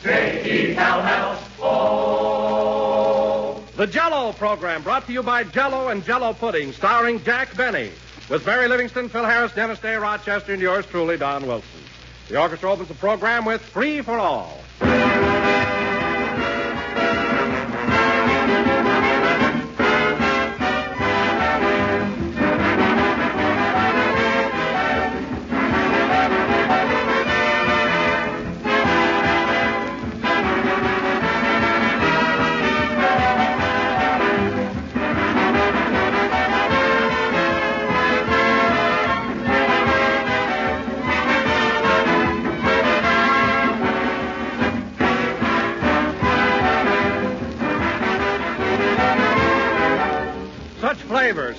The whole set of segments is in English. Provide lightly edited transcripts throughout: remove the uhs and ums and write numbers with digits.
J-E-L-L-O. The Jello Program, brought to you by Jello and Jello Pudding, starring Jack Benny, with Barry Livingston, Phil Harris, Dennis Day, Rochester, and yours truly, Don Wilson. The orchestra opens the program with Free for All.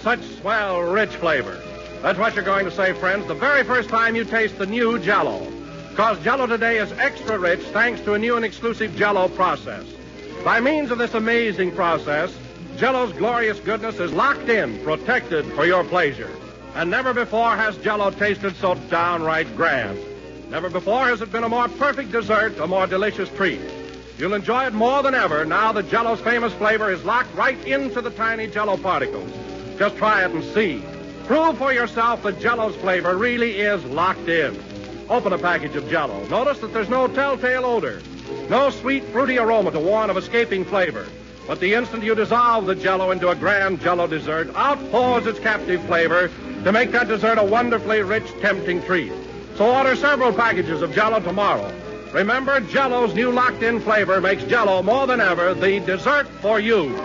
Such swell, rich flavor. That's what you're going to say, friends, the very first time you taste the new Jello. Because Jello today is extra rich thanks to a new and exclusive Jello process. By means of this amazing process, Jello's glorious goodness is locked in, protected for your pleasure. And never before has Jello tasted so downright grand. Never before has it been a more perfect dessert, a more delicious treat. You'll enjoy it more than ever now that Jello's famous flavor is locked right into the tiny Jello particles. Just try it and see. Prove for yourself that Jello's flavor really is locked in. Open a package of Jello. Notice that there's no telltale odor, no sweet, fruity aroma to warn of escaping flavor. But the instant you dissolve the Jello into a grand Jello dessert, out pours its captive flavor to make that dessert a wonderfully rich, tempting treat. So order several packages of Jello tomorrow. Remember, Jello's new locked-in flavor makes Jello more than ever the dessert for you.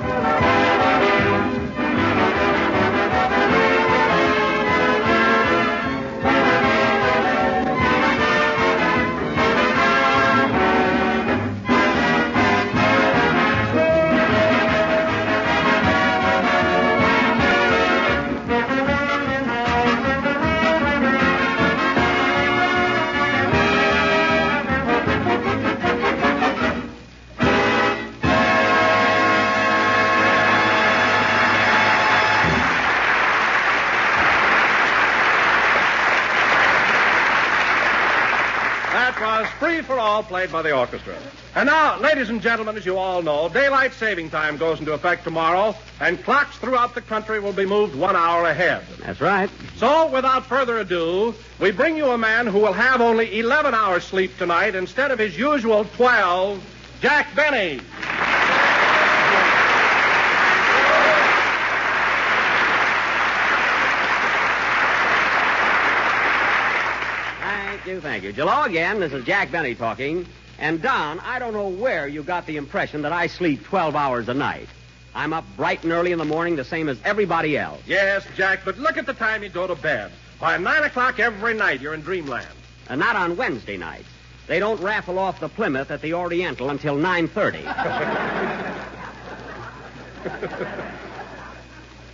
Free for All, played by the orchestra. And now, ladies and gentlemen, as you all know, daylight saving time goes into effect tomorrow, and clocks throughout the country will be moved 1 hour ahead. That's right. So, without further ado, we bring you a man who will have only 11 hours sleep tonight instead of his usual 12, Jack Benny. Thank you. Jello again, this is Jack Benny talking. And, Don, I don't know where you got the impression that I sleep 12 hours a night. I'm up bright and early in the morning, the same as everybody else. Yes, Jack, but look at the time you go to bed. By 9 o'clock every night, you're in dreamland. And not on Wednesday nights. They don't raffle off the Plymouth at the Oriental until 9:30.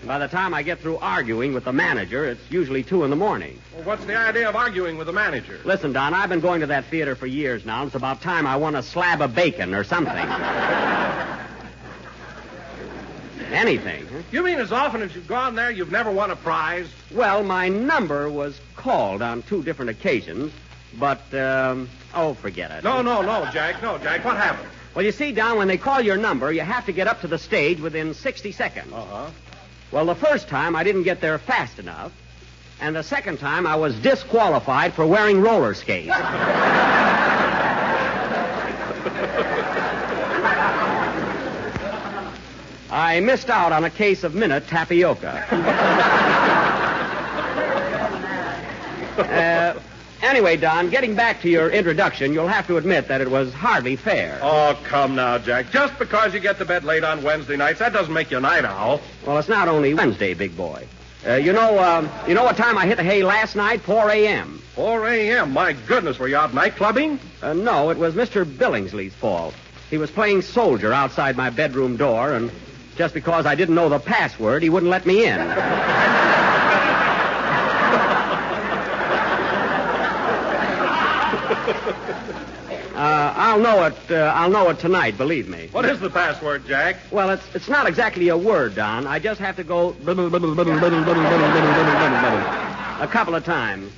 By the time I get through arguing with the manager, it's usually 2 in the morning. Well, what's the idea of arguing with the manager? Listen, Don, I've been going to that theater for years now. It's about time I won a slab of bacon or something. Anything. Huh? You mean as often as you've gone there, you've never won a prize? Well, my number was called on 2 different occasions, but, forget it. No, Jack. No, Jack. What happened? Well, you see, Don, when they call your number, you have to get up to the stage within 60 seconds. Uh-huh. Well, the first time I didn't get there fast enough, and the second time I was disqualified for wearing roller skates. I missed out on a case of minute tapioca. Anyway, Don, getting back to your introduction, you'll have to admit that it was hardly fair. Oh, come now, Jack. Just because you get to bed late on Wednesday nights, that doesn't make you a night owl. Well, it's not only Wednesday, big boy. You know what time I hit the hay last night? 4 a.m. 4 a.m.? My goodness, were you out night clubbing? No, it was Mr. Billingsley's fault. He was playing soldier outside my bedroom door, and just because I didn't know the password, he wouldn't let me in. I'll know it tonight, believe me. What is the password, Jack? Well, it's not exactly a word, Don. I just have to go a couple of times.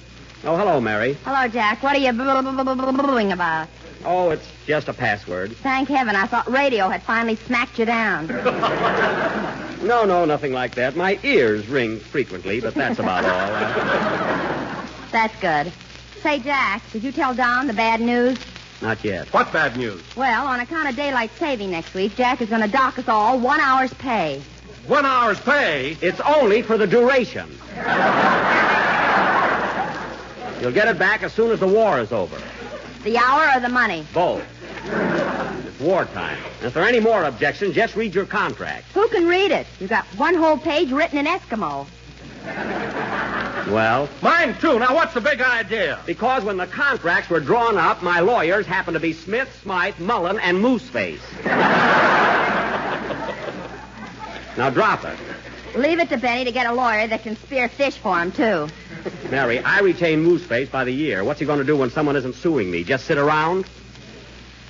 Oh, hello, Mary. Hello, Jack. What are you booing about? Oh, it's just a password. Thank heaven. I thought radio had finally smacked you down. No, nothing like that. My ears ring frequently, but that's about all. That's good. Say, Jack, did you tell Don the bad news? Not yet. What bad news? Well, on account of daylight saving next week, Jack is going to dock us all 1 hour's pay. 1 hour's pay? It's only for the duration. You'll get it back as soon as the war is over. The hour or the money? Both. It's wartime. And if there are any more objections, just read your contract. Who can read it? You've got one whole page written in Eskimo. Well? Mine, too. Now, what's the big idea? Because when the contracts were drawn up, my lawyers happened to be Smith, Smythe, Mullen, and Mooseface. Now, drop it. Leave it to Benny to get a lawyer that can spear fish for him, too. Mary, I retain Mooseface by the year. What's he going to do when someone isn't suing me? Just sit around?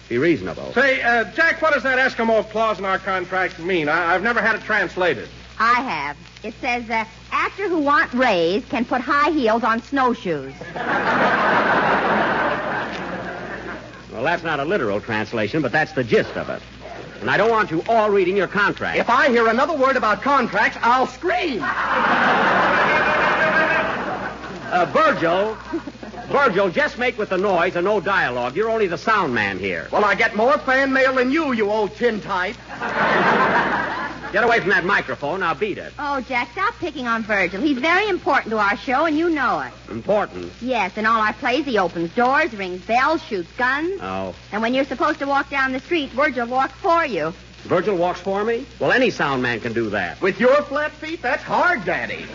Be reasonable. Say, Jack, what does that Eskimo clause in our contract mean? I've never had it translated. I have. It says, actor who want raise can put high heels on snowshoes. Well, that's not a literal translation, but that's the gist of it. And I don't want you all reading your contract. If I hear another word about contracts, I'll scream. Virgil, just make with the noise and no dialogue. You're only the sound man here. Well, I get more fan mail than you old tin type. Get away from that microphone. Now beat it. Oh, Jack, stop picking on Virgil. He's very important to our show, and you know it. Important? Yes, in all our plays, he opens doors, rings bells, shoots guns. Oh. And when you're supposed to walk down the street, Virgil walks for you. Virgil walks for me? Well, any sound man can do that. With your flat feet, that's hard, Daddy.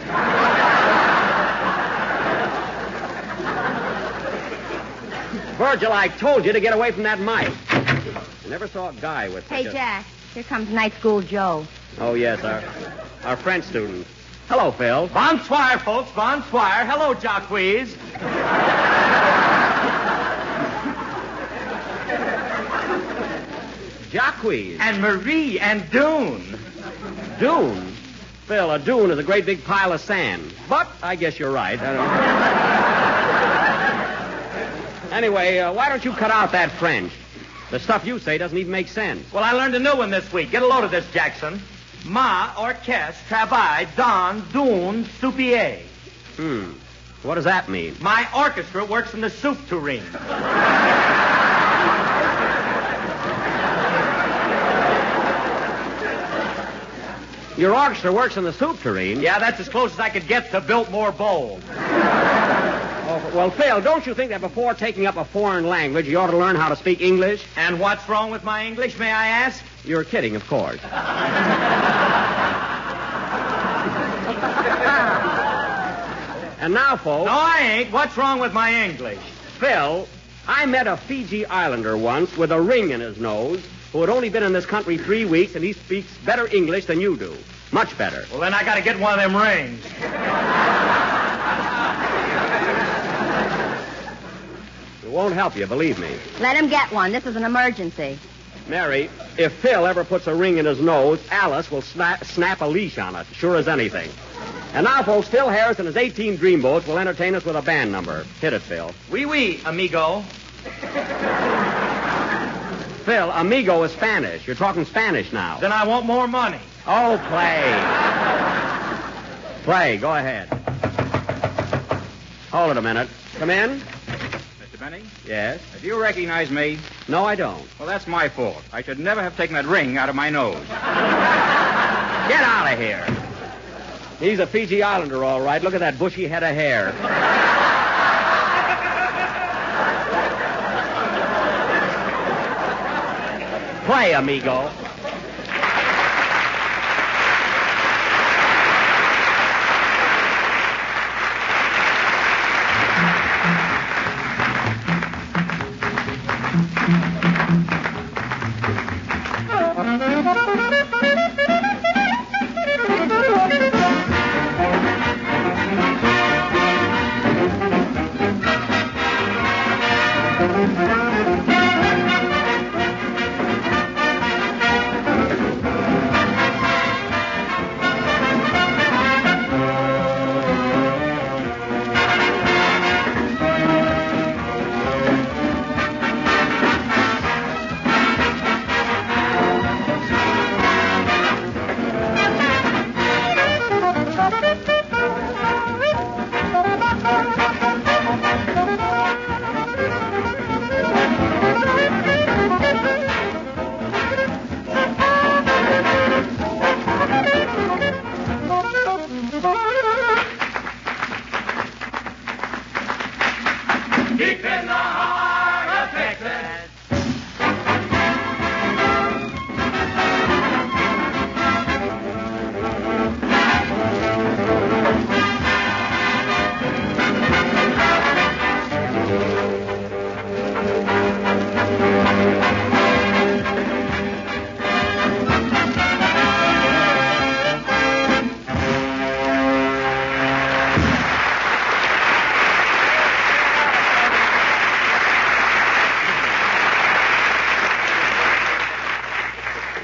Virgil, I told you to get away from that mic. I never saw a guy with Hey, such a... Jack, here comes night school Joe. Oh, yes, our French student. Hello, Phil. Bonsoir, folks. Bonsoir. Hello, Jacques. Jacques. And Marie and Dune. Dune? Phil, a dune is a great big pile of sand. But I guess you're right. Anyway, why don't you cut out that French? The stuff you say doesn't even make sense. Well, I learned a new one this week. Get a load of this, Jackson. Ma orchestre travaille dans Dune soupier. What does that mean? My orchestra works in the soup tureen. Your orchestra works in the soup tureen? Yeah, that's as close as I could get to Biltmore Bowl. Oh, well, Phil, don't you think that before taking up a foreign language, you ought to learn how to speak English? And what's wrong with my English, may I ask? You're kidding, of course. And now, folks... No, I ain't. What's wrong with my English? Phil, I met a Fiji Islander once with a ring in his nose who had only been in this country 3 weeks, and he speaks better English than you do. Much better. Well, then I got to get one of them rings. It won't help you, believe me. Let him get one. This is an emergency. Mary, if Phil ever puts a ring in his nose, Alice will snap a leash on it, sure as anything. And now, folks, Phil Harris and his 18 dreamboats will entertain us with a band number. Hit it, Phil. Oui, amigo. Phil, amigo is Spanish. You're talking Spanish now. Then I want more money. Oh, play. Play, go ahead. Hold it a minute. Come in. Mr. Benny? Yes? Do you recognize me? No, I don't. Well, that's my fault. I should never have taken that ring out of my nose. Get out of here. He's a Fiji Islander, all right. Look at that bushy head of hair. Play, amigo.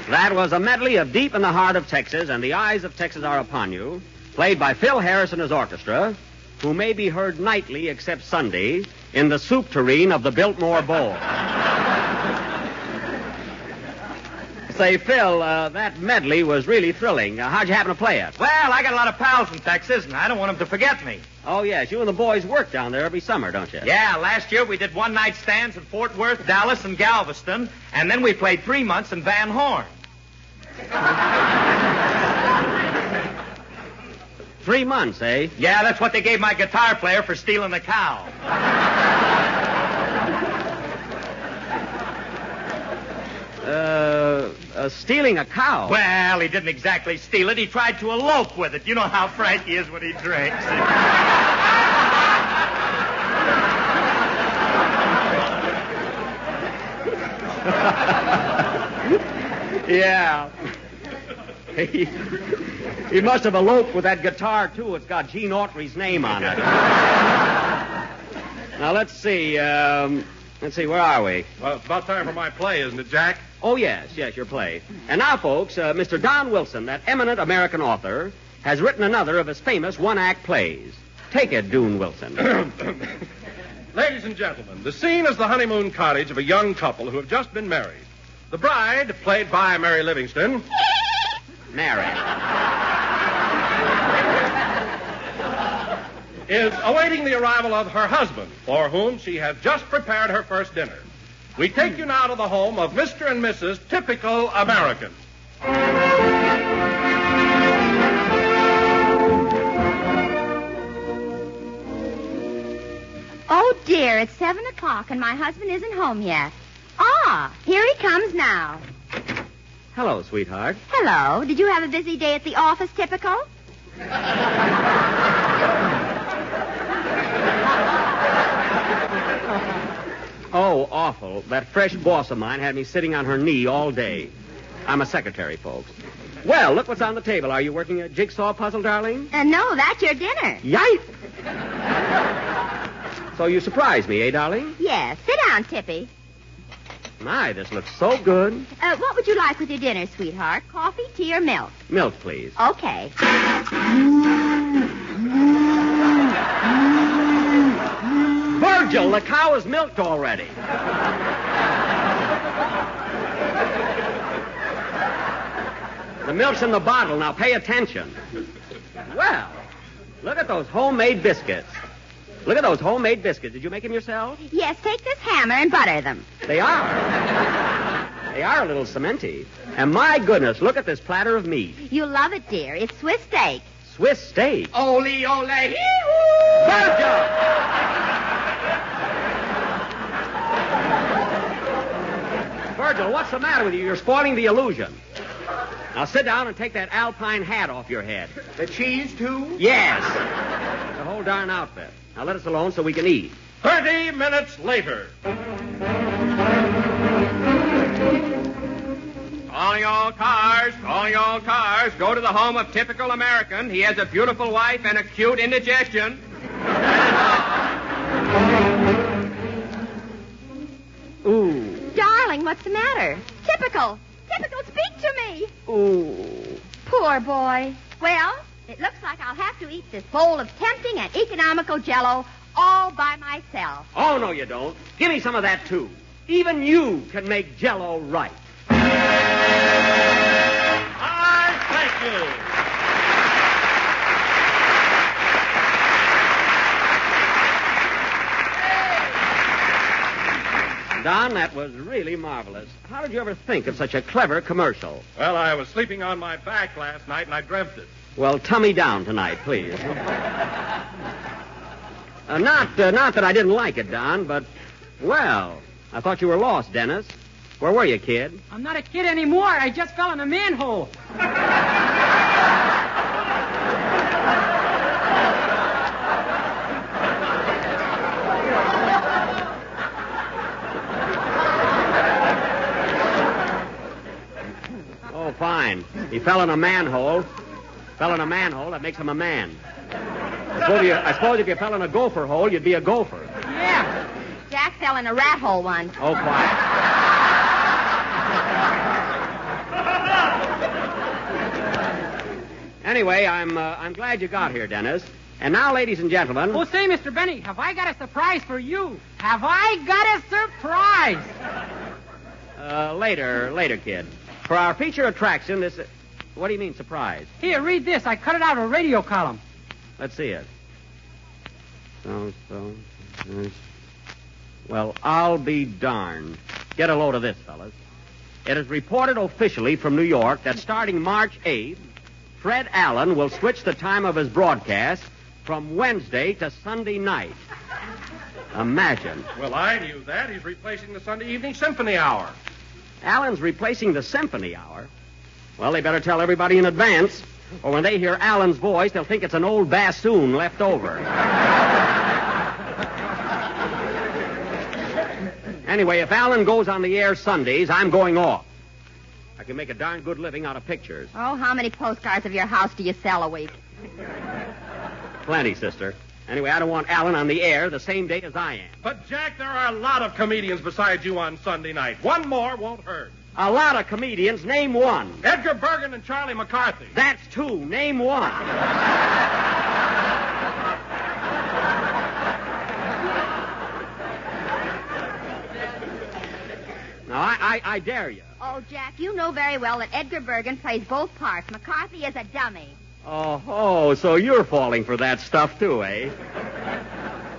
That was a medley of Deep in the Heart of Texas and The Eyes of Texas Are Upon You, played by Phil Harris and his orchestra, who may be heard nightly except Sunday in the soup tureen of the Biltmore Bowl. Say, Phil, that medley was really thrilling. How'd you happen to play it? Well, I got a lot of pals in Texas, and I don't want them to forget me. Oh, yes, you and the boys work down there every summer, don't you? Yeah, last year we did one-night stands in Fort Worth, Dallas, and Galveston, and then we played 3 months in Van Horn. 3 months, eh? Yeah, that's what they gave my guitar player for stealing the cow. Stealing a cow? Well, he didn't exactly steal it. He tried to elope with it. You know how Frank is when he drinks. Yeah. He must have eloped with that guitar, too. It's got Gene Autry's name on it. Now, let's see, where are we? Well, it's about time for my play, isn't it, Jack? Oh, yes, your play. And now, folks, Mr. Don Wilson, that eminent American author, has written another of his famous one-act plays. Take it, Doon Wilson. Ladies and gentlemen, the scene is the honeymoon cottage of a young couple who have just been married. The bride, played by Mary Livingston, Mary. is awaiting the arrival of her husband, for whom she has just prepared her first dinner. We take you now to the home of Mr. and Mrs. Typical American. Oh, dear, it's 7 o'clock and my husband isn't home yet. Ah, here he comes now. Hello, sweetheart. Hello. Did you have a busy day at the office, Typical? Oh, awful. That fresh boss of mine had me sitting on her knee all day. I'm a secretary, folks. Well, look what's on the table. Are you working a jigsaw puzzle, darling? No, that's your dinner. Yipe! So you surprised me, eh, darling? Yes. Sit down, Tippy. My, this looks so good. What would you like with your dinner, sweetheart? Coffee, tea, or milk? Milk, please. Okay. Virgil, the cow is milked already. The milk's in the bottle. Now pay attention. Well, look at those homemade biscuits. Look at those homemade biscuits. Did you make them yourself? Yes, take this hammer and butter them. They are. They are a little cementy. And my goodness, look at this platter of meat. You'll love it, dear. It's Swiss steak. Swiss steak. Ole, ole, hee-hoo! Virgil! Virgil, what's the matter with you? You're spoiling the illusion. Now sit down and take that alpine hat off your head. The cheese, too? Yes. The whole darn outfit. Now let us alone so we can eat. 30 minutes later. Calling all cars, go to the home of Typical American. He has a beautiful wife and acute indigestion. Ooh. Darling, what's the matter? Typical, speak to me. Ooh. Poor boy. Well, it looks like I'll have to eat this bowl of tempting and economical Jello all by myself. Oh, no, you don't. Give me some of that, too. Even you can make Jello right. Thank you. Don, that was really marvelous. How did you ever think of such a clever commercial? Well, I was sleeping on my back last night and I dreamt it. Well, tummy down tonight, please. Not that I didn't like it, Don, but, well, I thought you were lost, Dennis. Where were you, kid? I'm not a kid anymore. I just fell in a manhole. Oh, fine. He fell in a manhole. That makes him a man. I suppose if you fell in a gopher hole, you'd be a gopher. Yeah. Jack fell in a rat hole once. Oh, quiet. Anyway, I'm glad you got here, Dennis. And now, ladies and gentlemen... Oh, say, Mr. Benny, have I got a surprise for you? Have I got a surprise? Later, kid. For our feature attraction, this... What do you mean, surprise? Here, read this. I cut it out of a radio column. Let's see it. Well, I'll be darned. Get a load of this, fellas. It is reported officially from New York that starting March 8th, Fred Allen will switch the time of his broadcast from Wednesday to Sunday night. Imagine. Well, I knew that. He's replacing the Sunday evening symphony hour. Allen's replacing the symphony hour? Well, they better tell everybody in advance, or when they hear Allen's voice, they'll think it's an old bassoon left over. Anyway, if Allen goes on the air Sundays, I'm going off. I can make a darn good living out of pictures. Oh, how many postcards of your house do you sell a week? Plenty, sister. Anyway, I don't want Allen on the air the same day as I am. But, Jack, there are a lot of comedians besides you on Sunday night. One more won't hurt. A lot of comedians. Name one. Edgar Bergen and Charlie McCarthy. That's two. Name one. Now, I dare you. Oh, Jack, you know very well that Edgar Bergen plays both parts. McCarthy is a dummy. Oh, so you're falling for that stuff, too, eh?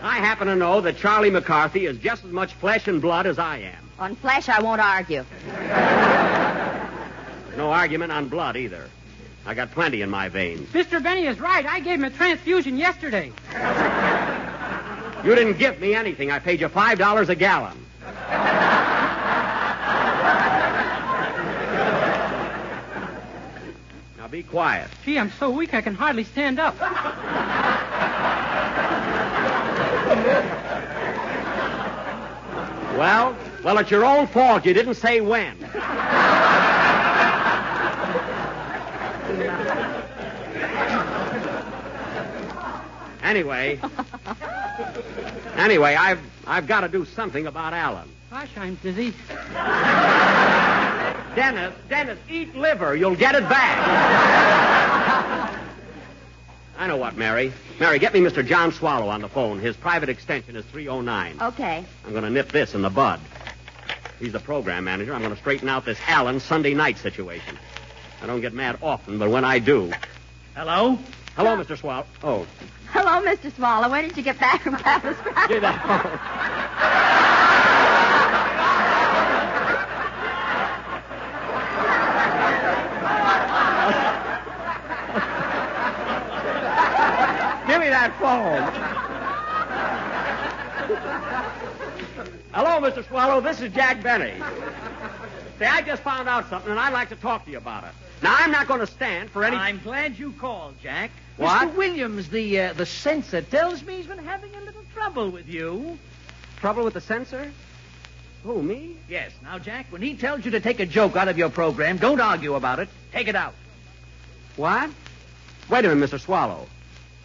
I happen to know that Charlie McCarthy is just as much flesh and blood as I am. On flesh, I won't argue. No argument on blood, either. I got plenty in my veins. Mr. Benny is right. I gave him a transfusion yesterday. You didn't give me anything. I paid you $5 a gallon. Now be quiet. Gee, I'm so weak I can hardly stand up. Well, it's your own fault. You didn't say when. Anyway, I've got to do something about Allen. Gosh, I'm dizzy. Dennis, eat liver. You'll get it back. I know what, Mary. Mary, get me Mr. John Swallow on the phone. His private extension is 309. Okay. I'm going to nip this in the bud. He's the program manager. I'm going to straighten out this Allen Sunday night situation. I don't get mad often, but when I do... Hello? Hello, Mr. Swallow. Oh. Hello, Mr. Swallow. When did you get back from Butterscotch? Gee, Give me that phone. Hello, Mr. Swallow. This is Jack Benny. Say, I just found out something, and I'd like to talk to you about it. Now, I'm not going to stand for any... I'm glad you called, Jack. What? Mr. Williams, the censor, tells me he's been having a little trouble with you. Trouble with the censor? Who, me? Yes. Now, Jack, when he tells you to take a joke out of your program, don't argue about it. Take it out. What? Wait a minute, Mr. Swallow.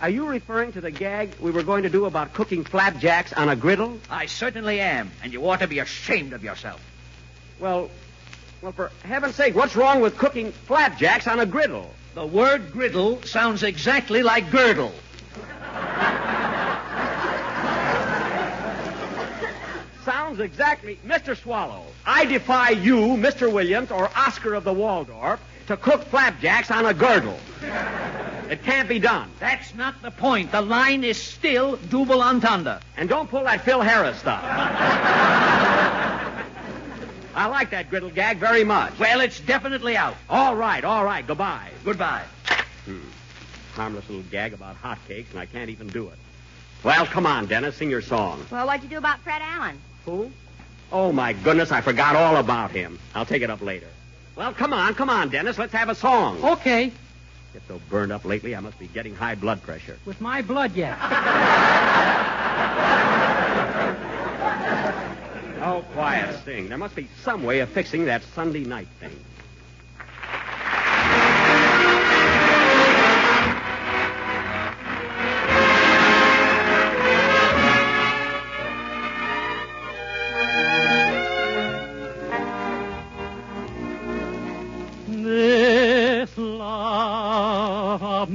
Are you referring to the gag we were going to do about cooking flapjacks on a griddle? I certainly am, and you ought to be ashamed of yourself. Well, for heaven's sake, what's wrong with cooking flapjacks on a griddle? The word griddle sounds exactly like girdle. Sounds exactly... Mr. Swallow, I defy you, Mr. Williams, or Oscar of the Waldorf, to cook flapjacks on a girdle. It can't be done. That's not the point. The line is still double entendre. And don't pull that Phil Harris stuff. I like that griddle gag very much. Well, it's definitely out. All right. Goodbye. Goodbye. Harmless little gag about hotcakes, and I can't even do it. Well, come on, Dennis, sing your song. Well, what'd you do about Fred Allen? Who? Oh, my goodness, I forgot all about him. I'll take it up later. Well, come on, Dennis, let's have a song. Okay. Get so burned up lately, I must be getting high blood pressure. With my blood yet. Oh, quiet, sing. There must be some way of fixing that Sunday night thing. This love of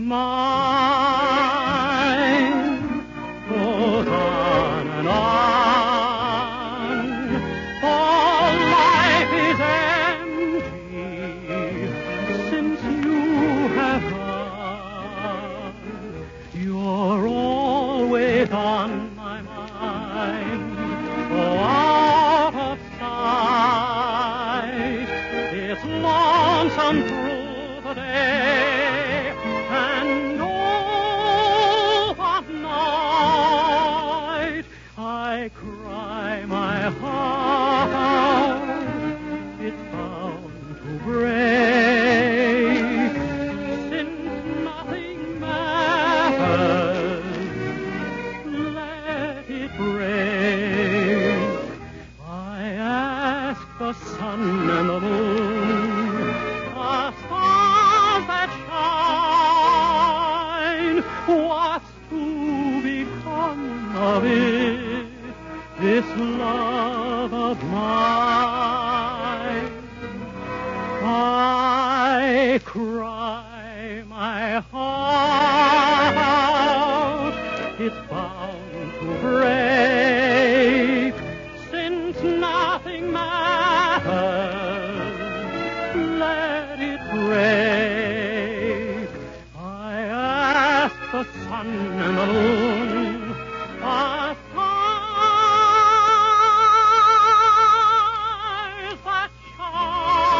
sun and the moon, the stars that shine. What's to become of it, this love of mine? I cry my heart, it's bound to break, since nothing matters, let it break. I ask the sun and the moon, the stars that shine,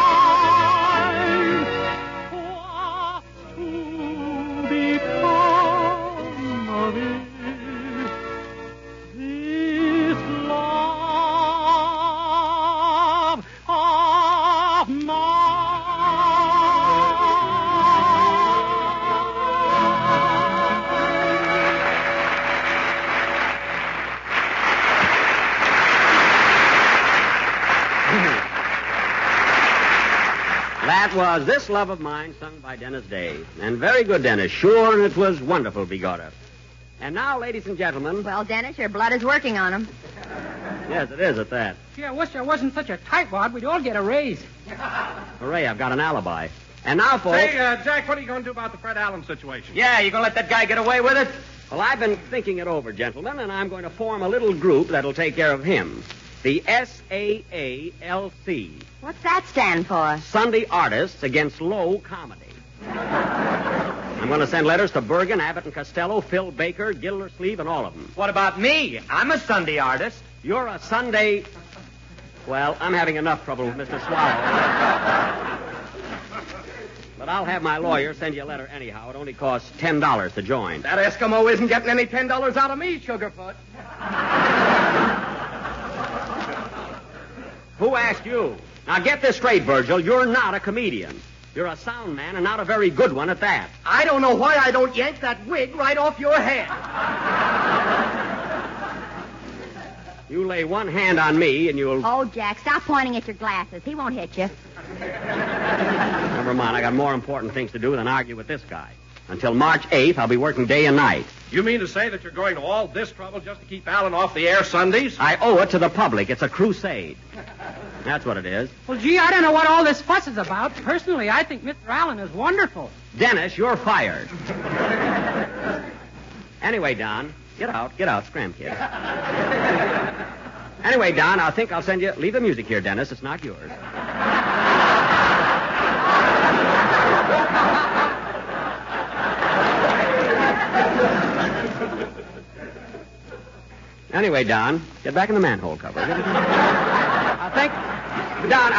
what's to become of it? This love of That was This Love of Mine, sung by Dennis Day. And very good, Dennis. Sure, and it was wonderful, begorra. And now, ladies and gentlemen... Well, Dennis, your blood is working on him. Yes, it is at that. Gee, I wish I wasn't such a tightwad. We'd all get a raise. Hooray, I've got an alibi. And now, folks... Hey, Jack, what are you going to do about the Fred Allen situation? Yeah, you gonna let that guy get away with it? Well, I've been thinking it over, gentlemen, and I'm going to form a little group that'll take care of him. The SAALC. What's that stand for? Sunday Artists Against Low Comedy. I'm going to send letters to Bergen, Abbott and Costello, Phil Baker, Gildersleeve, and all of them. What about me? I'm a Sunday artist. You're a Sunday... Well, I'm having enough trouble with Mr. Swallow. But I'll have my lawyer send you a letter anyhow. It only costs $10 to join. That Eskimo isn't getting any $10 out of me, Sugarfoot. Who asked you? Now, get this straight, Virgil. You're not a comedian. You're a sound man, and not a very good one at that. I don't know why I don't yank that wig right off your head. You lay one hand on me, and you'll... Oh, Jack, stop pointing at your glasses. He won't hit you. Never mind. I got more important things to do than argue with this guy. Until March 8th, I'll be working day and night. You mean to say that you're going to all this trouble just to keep Allen off the air Sundays? I owe it to the public. It's a crusade. That's what it is. Well, gee, I don't know what all this fuss is about. Personally, I think Mr. Allen is wonderful. Dennis, you're fired. Anyway, Don, get out, scram, kid. Anyway, Don, I think I'll send you... Leave the music here, Dennis. It's not yours. Anyway, Don, get back in the manhole cover. I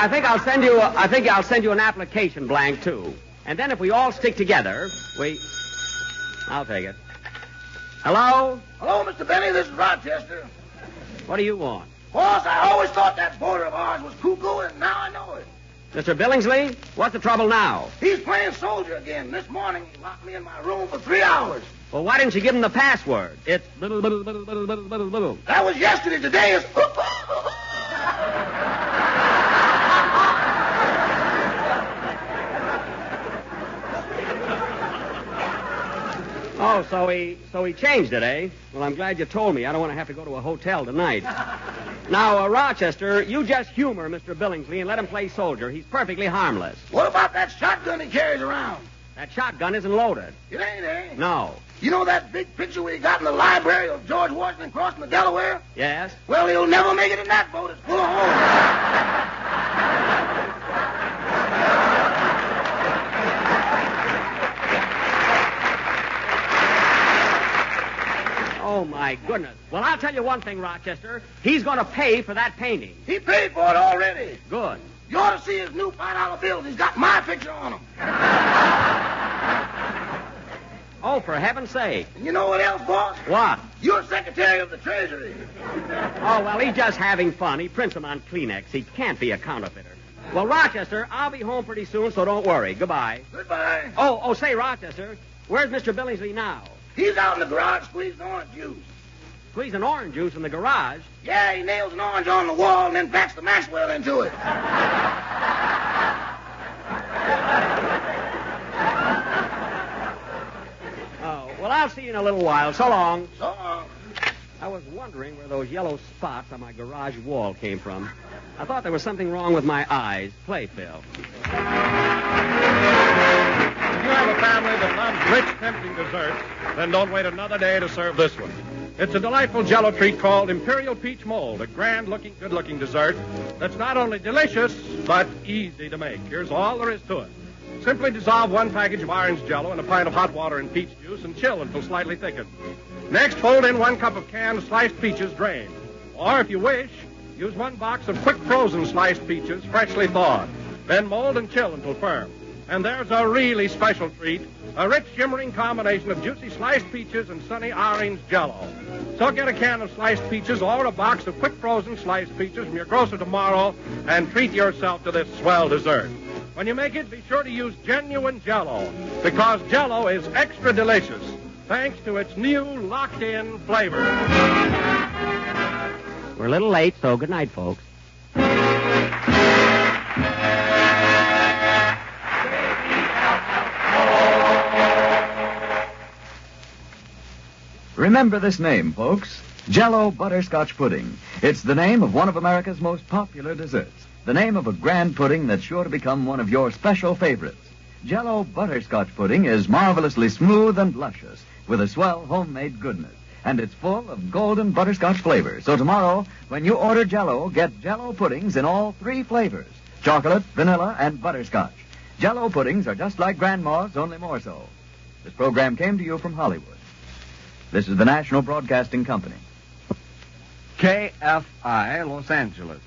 think I'll send you an application blank too. And then if we all stick together, I'll take it. Hello? Hello, Mr. Benny. This is Rochester. What do you want? Boss, I always thought that boarder of ours was cuckoo, and now I know it. Mr. Billingsley, what's the trouble now? He's playing soldier again. This morning, he locked me in my room for 3 hours. Well, why didn't you give him the password? It's... That was yesterday. Today is... Oh, so he changed it, eh? Well, I'm glad you told me. I don't want to have to go to a hotel tonight. Now, Rochester, you just humor Mr. Billingsley and let him play soldier. He's perfectly harmless. What about that shotgun he carries around? That shotgun isn't loaded. It ain't, eh? No. You know that big picture we got in the library of George Washington crossing the Delaware? Yes? Well, he'll never make it in that boat. It's full of holes. Oh, my goodness. Well, I'll tell you one thing, Rochester. He's going to pay for that painting. He paid for it already. Good. You ought to see his new $5 bills. He's got my picture on them. Oh, for heaven's sake. And you know what else, boss? What? You're Secretary of the Treasury. Oh, well, he's just having fun. He prints them on Kleenex. He can't be a counterfeiter. Well, Rochester, I'll be home pretty soon, so don't worry. Goodbye. Goodbye. Oh, say, Rochester, where's Mr. Billingsley now? He's out in the garage squeezing orange juice. squeeze an orange juice in the garage. Yeah, he nails an orange on the wall and then backs the Maxwell into it. Oh, well, I'll see you in a little while. So long. So long. I was wondering where those yellow spots on my garage wall came from. I thought there was something wrong with my eyes. Play, Phil. If you have a family that loves rich, tempting desserts, then don't wait another day to serve this one. It's a delightful Jello treat called Imperial Peach Mould, a grand-looking, good-looking dessert that's not only delicious, but easy to make. Here's all there is to it. Simply dissolve 1 package of orange Jello in a pint of hot water and peach juice and chill until slightly thickened. Next, fold in 1 cup of canned sliced peaches drained. Or, if you wish, use 1 box of quick frozen sliced peaches, freshly thawed. Then mold and chill until firm. And there's a really special treat, a rich, shimmering combination of juicy sliced peaches and sunny orange Jello. So get a can of sliced peaches or a box of quick frozen sliced peaches from your grocer tomorrow and treat yourself to this swell dessert. When you make it, be sure to use genuine Jello, because Jello is extra delicious, thanks to its new locked-in flavor. We're a little late, so good night, folks. Remember this name, folks. Jello Butterscotch Pudding. It's the name of one of America's most popular desserts. The name of a grand pudding that's sure to become one of your special favorites. Jello Butterscotch Pudding is marvelously smooth and luscious, with a swell homemade goodness. And it's full of golden butterscotch flavor. So tomorrow, when you order Jello, get Jello puddings in all 3 flavors: chocolate, vanilla, and butterscotch. Jello puddings are just like Grandma's, only more so. This program came to you from Hollywood. This is the National Broadcasting Company. KFI, Los Angeles.